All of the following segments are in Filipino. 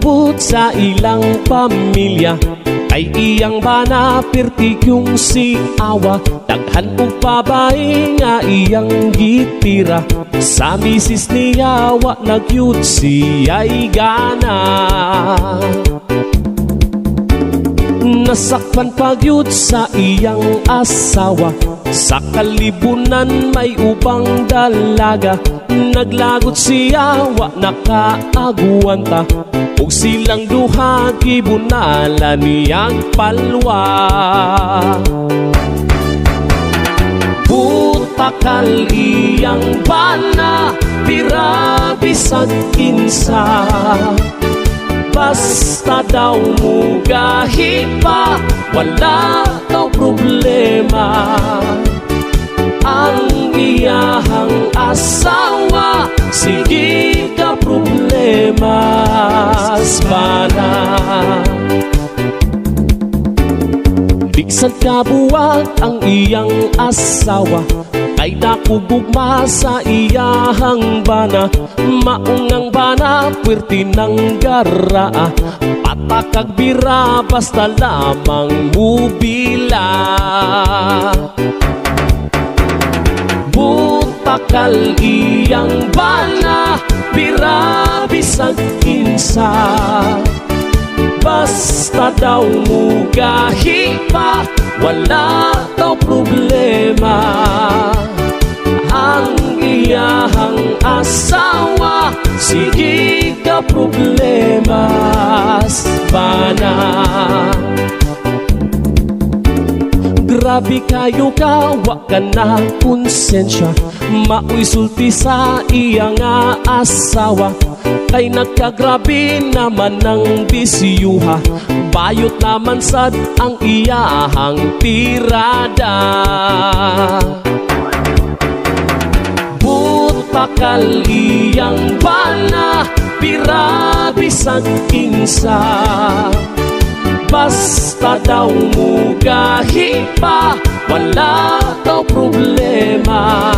kagubot sa ilang pamilya, kay iyang bana perti yung si awa. Daghan og babae nga iyang gitira, sa misis niya wa nagyud siya'y gana. Nasakpan pagyud sa iyang asawa, sa kalibunan may ubang dalaga. Naglagot siya wa nakaaguanta, ug silang duha gibunala niyang palwa. Butakal iyang bana, pira bisag kinsa, basta daw mugahi pa, wala daw problema. Ang iyahang asawa, sige ka problema bana. Bisan kabuwag ang iyang asawa, kay nakugugma sa iyahang bana. Maungang bana, pwerte ng garaa, patakag bira basta lamang mubila. Butakal iyang bana, bira bisag kinsa, basta daw mugahi pa, wala daw problema. Ang iyahang asawa, sige ka problema bana. Grabe kayo ka, wa ka na konsensya, maoy sulti sa iyang asawa. Kay nagkagrabe naman ng bisyuha, bayot naman sad ang iyahang tirada. Butakal iyang bana, pira bisag kinsa, basta daw mugahi pa, wala daw problema.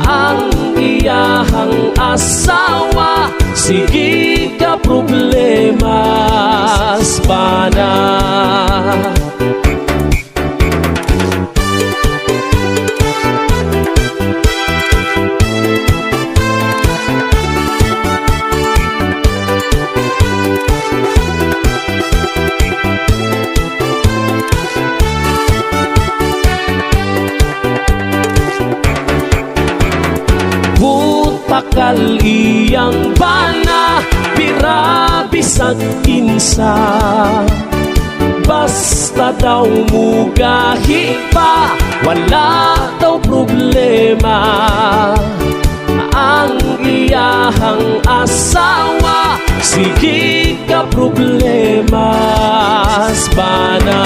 Ang iyahang asawa, sige ka problema bana. Butakal iyang bana, pira bisag kinsa, basta daw mugahi pa, wala daw problema. Ang iyahang asawa, sige ka problema bana.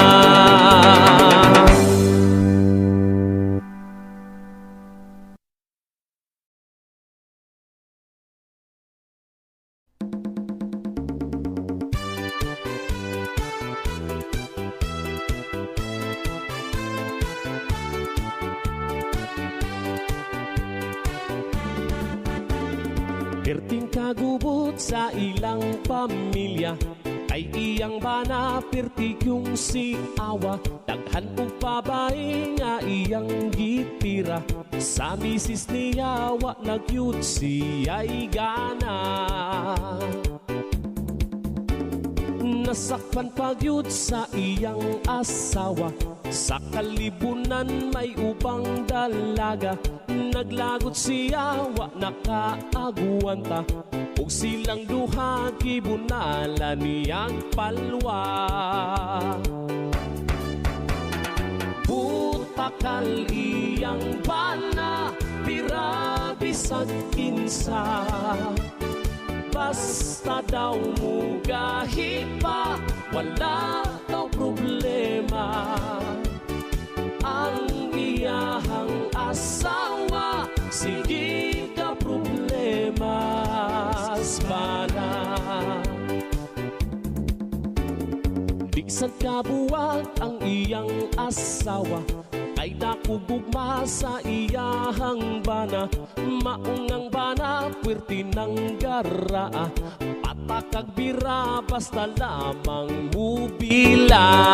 Perting kagubot sa ilang pamilya, kay iyang bana perti yung si awa. Daghan og babae nga iyang gitira, sa misis niya wa nagyud siya'y gana. Nasakpan pagyud sa iyang asawa, sa kalibunan may ubang dalaga. Naglagot siya wa nakaaguanta, ug silang duha gibunala niyang palwa. Butakal iyang bana, pira bisag kinsa, basta daw mugahi pa, wala daw problema. Ang iyahang asawa, sige ka problema bana. Bisan kabuwag ang iyang asawa, kay nakugugma sa iyahang bana. Maungang bana, pwerte ng garaa, mata kag bira, basta lamang mubila.